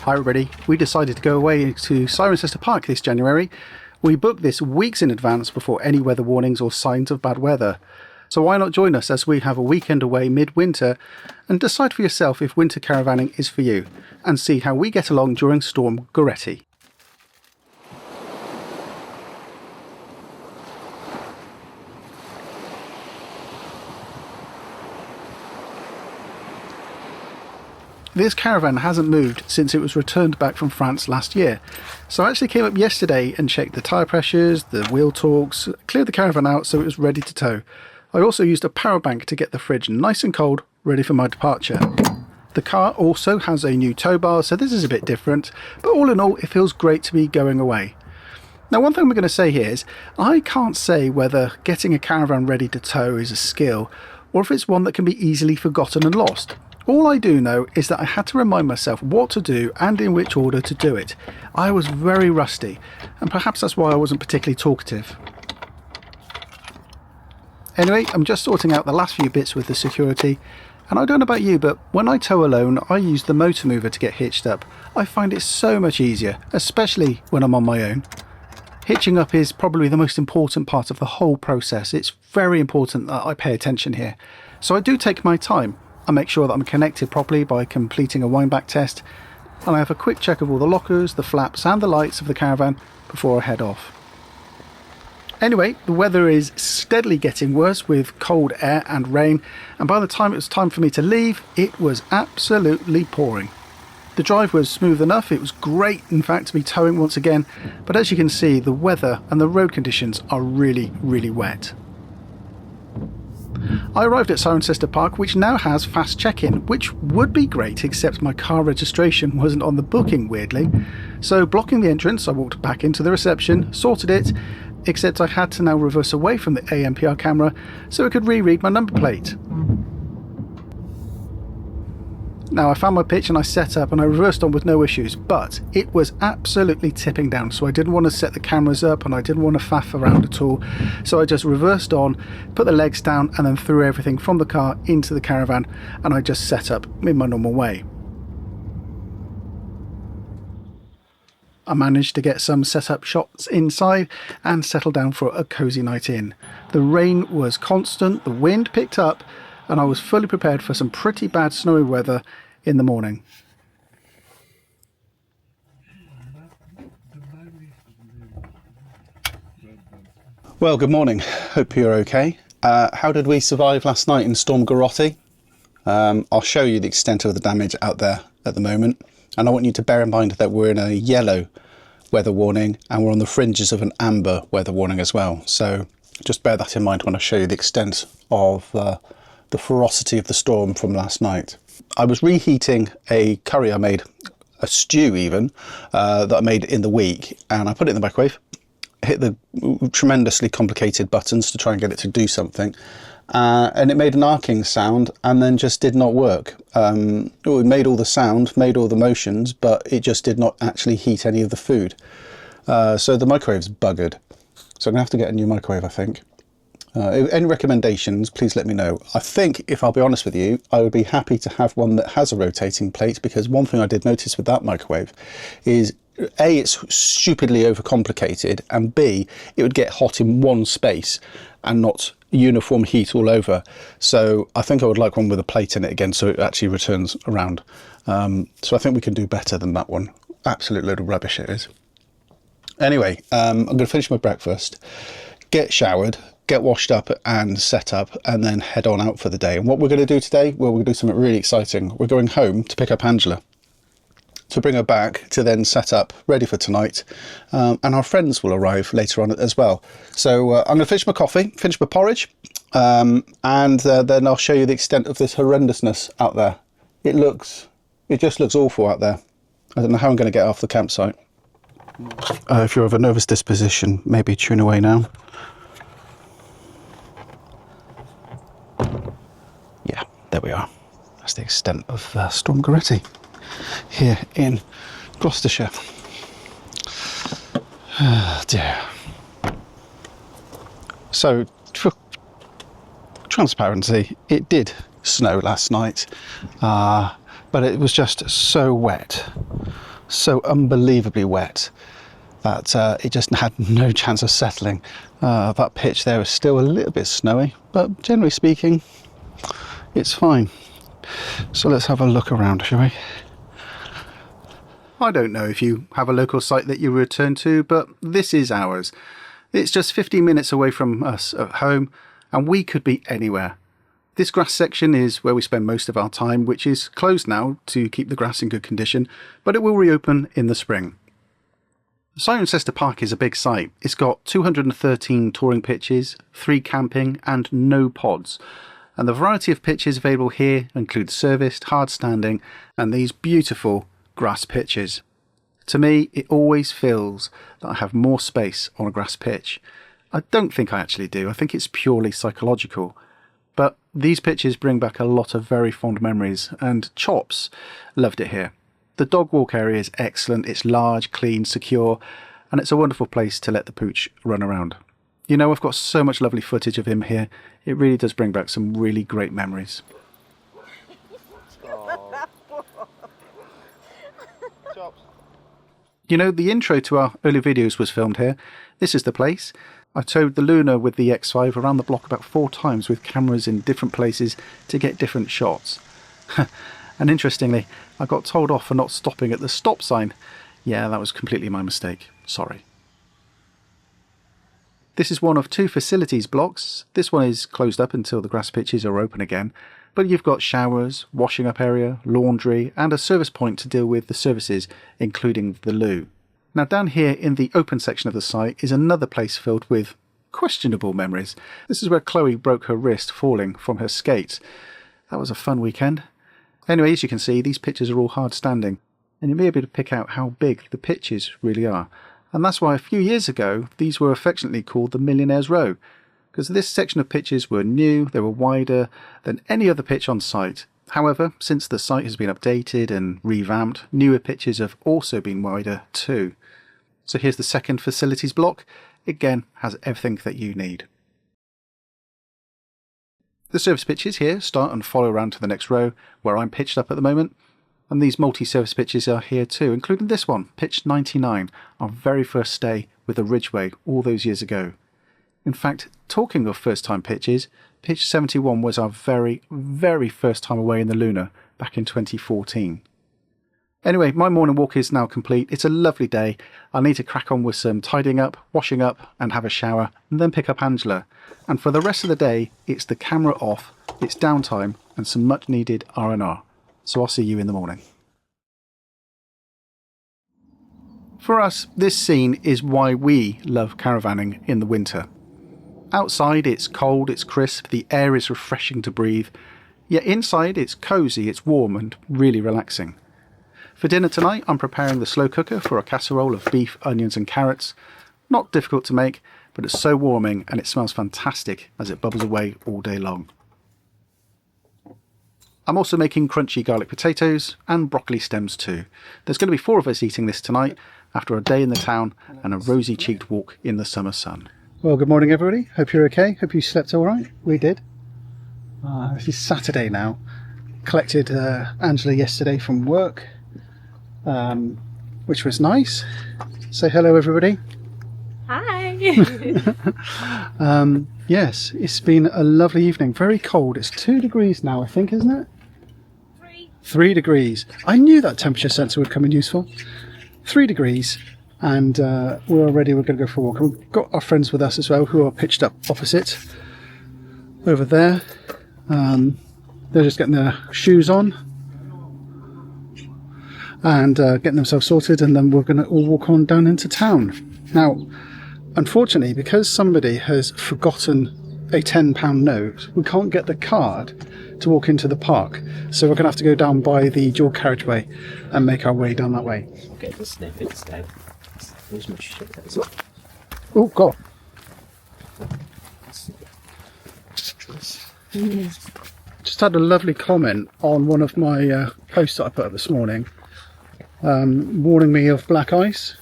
Hi everybody, we decided to go away to Cirencester Park this January. We booked this weeks in advance before any weather warnings or signs of bad weather. So why not join us as we have a weekend away mid-winter and decide for yourself if winter caravanning is for you and see how we get along during Storm Goretti. This caravan hasn't moved since it was returned back from France last year, so I actually came up yesterday and checked the tyre pressures, the wheel torques, cleared the caravan out so it was ready to tow. I also used a power bank to get the fridge nice and cold, ready for my departure. The car also has a new tow bar, so this is a bit different, but all in all it feels great to be going away. Now one thing we're going to say here is, I can't say whether getting a caravan ready to tow is a skill, or if it's one that can be easily forgotten and lost. All I do know is that I had to remind myself what to do and in which order to do it. I was very rusty, and perhaps that's why I wasn't particularly talkative. Anyway, I'm just sorting out the last few bits with the security, and I don't know about you, but when I tow alone, I use the motor mover to get hitched up. I find it so much easier, especially when I'm on my own. Hitching up is probably the most important part of the whole process. It's very important that I pay attention here. So I do take my time. I make sure that I'm connected properly by completing a wind back test, and I have a quick check of all the lockers, the flaps and the lights of the caravan before I head off. Anyway, the weather is steadily getting worse with cold air and rain, and by the time it was time for me to leave, it was absolutely pouring. The drive was smooth enough, it was great in fact to be towing once again, but as you can see the weather and the road conditions are really wet. I arrived at Cirencester Park, which now has fast check-in, which would be great except my car registration wasn't on the booking weirdly. So blocking the entrance, I walked back into the reception, sorted it, except I had to now reverse away from the ANPR camera so it could reread my number plate. Now I found my pitch and I set up and I reversed on with no issues, but it was absolutely tipping down, so I didn't want to set the cameras up and I didn't want to faff around at all, so I just reversed on, put the legs down and then threw everything from the car into the caravan, and I just set up in my normal way. I managed to get some set-up shots inside and settle down for a cosy night in. The rain was constant, the wind picked up, and I was fully prepared for some pretty bad snowy weather in the morning. Well, good morning. Hope you're okay. How did we survive last night in Storm Goretti? I'll show you the extent of the damage out there at the moment, and I want you to bear in mind that we're in a yellow weather warning and we're on the fringes of an amber weather warning as well. So just bear that in mind when I show you the extent of the ferocity of the storm from last night. I was reheating a curry I made, a stew even, that I made in the week, and I put it in the microwave, hit the tremendously complicated buttons to try and get it to do something, and it made an arcing sound and then just did not work. It made all the sound, made all the motions, but it just did not actually heat any of the food. So the microwave's buggered. So I'm gonna have to get a new microwave, I think. Any recommendations, please let me know. I think, if I'll be honest with you, I would be happy to have one that has a rotating plate, because one thing I did notice with that microwave is A, it's stupidly overcomplicated, and B, it would get hot in one space and not uniform heat all over. So I think I would like one with a plate in it again so it actually returns around. So I think we can do better than that one. Absolute load of rubbish it is. Anyway, I'm going to finish my breakfast, get showered, get washed up and set up, and then head on out for the day. And what we're going to do today, well, we're going to do something really exciting. We're going home to pick up Angela, to bring her back, to then set up ready for tonight, and our friends will arrive later on as well. So I'm going to finish my coffee, finish my porridge, and then I'll show you the extent of this horrendousness out there. It just looks awful out there. I don't know how I'm going to get off the campsite. If you're of a nervous disposition, maybe tune away now. Yeah, there we are. That's the extent of Storm Goretti here in Gloucestershire. Oh dear. So, for transparency, it did snow last night, but it was just so wet so unbelievably wet that it just had no chance of settling. That pitch there is still a little bit snowy, but generally speaking, it's fine. So let's have a look around, shall we? I don't know if you have a local site that you return to, but this is ours. It's just 15 minutes away from us at home, and we could be anywhere. This grass section is where we spend most of our time, which is closed now to keep the grass in good condition, but it will reopen in the spring. Cirencester Park is a big site. It's got 213 touring pitches, 3 camping and no pods. And the variety of pitches available here include serviced, hard standing and these beautiful grass pitches. To me, it always feels that I have more space on a grass pitch. I don't think I actually do. I think it's purely psychological. But these pitches bring back a lot of very fond memories, and Chops loved it here. The dog walk area is excellent. It's large, clean, secure, and it's a wonderful place to let the pooch run around. You know, I've got so much lovely footage of him here. It really does bring back some really great memories. You know, the intro to our early videos was filmed here. This is the place. I towed the Luna with the X5 around the block about 4 times with cameras in different places to get different shots. And interestingly, I got told off for not stopping at the stop sign. Yeah, that was completely my mistake. Sorry. This is one of 2 facilities blocks. This one is closed up until the grass pitches are open again. But you've got showers, washing up area, laundry and a service point to deal with the services, including the loo. Now down here in the open section of the site is another place filled with questionable memories. This is where Chloe broke her wrist falling from her skates. That was a fun weekend. Anyway, as you can see, these pitches are all hard standing, and you may be able to pick out how big the pitches really are. And that's why a few years ago, these were affectionately called the Millionaire's Row, because this section of pitches were new, they were wider than any other pitch on site. However, since the site has been updated and revamped, newer pitches have also been wider too. So here's the second facilities block. Again, has everything that you need. The service pitches here start and follow around to the next row, where I'm pitched up at the moment. And these multi-service pitches are here too, including this one, pitch 99, our very first stay with the Ridgeway all those years ago. In fact, talking of first-time pitches, pitch 71 was our very, very first time away in the Luna back in 2014. Anyway, my morning walk is now complete. It's a lovely day. I need to crack on with some tidying up, washing up and have a shower and then pick up Angela. And for the rest of the day, it's the camera off, it's downtime and some much needed R&R. So I'll see you in the morning. For us, this scene is why we love caravanning in the winter. Outside it's cold, it's crisp, the air is refreshing to breathe. Yet inside it's cosy, it's warm and really relaxing. For dinner tonight, I'm preparing the slow cooker for a casserole of beef, onions and carrots. Not difficult to make, but it's so warming and it smells fantastic as it bubbles away all day long. I'm also making crunchy garlic potatoes and broccoli stems too. There's going to be 4 of us eating this tonight after a day in the town and a rosy-cheeked walk in the summer sun. Well, good morning everybody. Hope you're okay. Hope you slept all right. We did. This is Saturday now. Collected Angela yesterday from work. Which was nice. Say hello everybody. Hi. Yes, it's been a lovely evening. Very cold. It's 2 degrees now, I think, isn't it? 3 degrees. I knew that temperature sensor would come in useful. 3 degrees and we're going to go for a walk. We've got our friends with us as well who are pitched up opposite over there. They're just getting their shoes on and getting themselves sorted, and then we're going to all walk on down into town. Now, unfortunately, because somebody has forgotten a £10 note, we can't get the card to walk into the park, so we're going to have to go down by the dual carriageway and make our way down that way. Get the snippets down. There's my shit. Oh God. Just had a lovely comment on one of my posts that I put up this morning, warning me of black ice,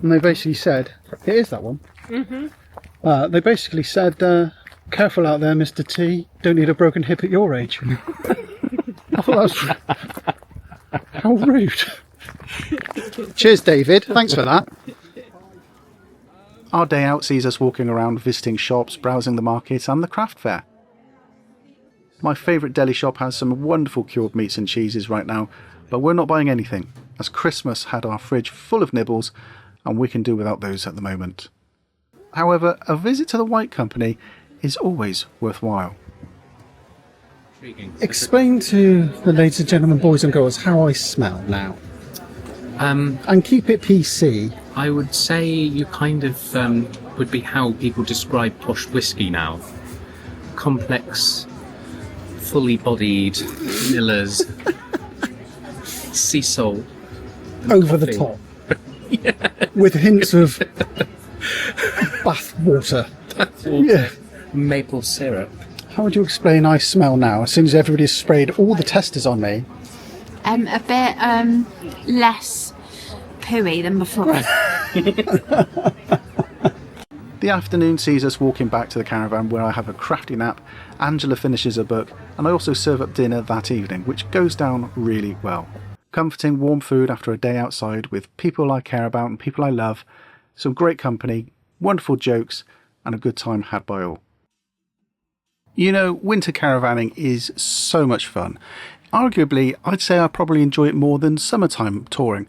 and they basically said, it is that one. They basically said, careful out there Mr. T, don't need a broken hip at your age. I thought that was how rude. Cheers, David. Thanks for that. Our day out sees us walking around, visiting shops, browsing the market and the craft fair. My favourite deli shop has some wonderful cured meats and cheeses right now, but we're not buying anything, as Christmas had our fridge full of nibbles and we can do without those at the moment. However, a visit to the White Company is always worthwhile. Explain to the ladies and gentlemen, boys and girls, how I smell now. And keep it PC. I would say you kind of would be how people describe posh whiskey now. Complex, fully bodied, vanillas, sea salt. Over the top. Yeah. With hints of bath water. Yeah. Maple syrup. How would you explain I smell now, as soon as everybody's sprayed all the testers on me? A bit less pooey than before. The afternoon sees us walking back to the caravan where I have a crafty nap, Angela finishes a book, and I also serve up dinner that evening, which goes down really well. Comforting warm food after a day outside with people I care about and people I love, some great company, wonderful jokes, and a good time had by all. You know, winter caravanning is so much fun. Arguably, I'd say I probably enjoy it more than summertime touring.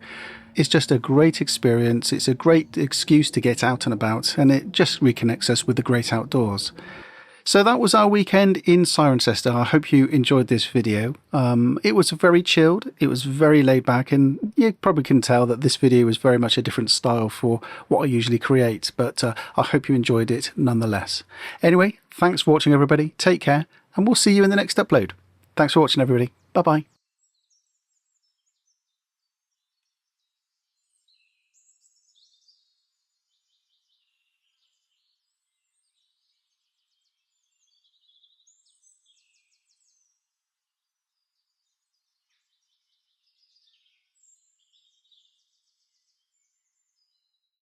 It's just a great experience, it's a great excuse to get out and about, and it just reconnects us with the great outdoors. So that was our weekend in Cirencester. I hope you enjoyed this video. It was very chilled, it was very laid back, and you probably can tell that this video is very much a different style for what I usually create, but I hope you enjoyed it nonetheless. Anyway, thanks for watching everybody, take care, and we'll see you in the next upload. Thanks for watching everybody, bye bye.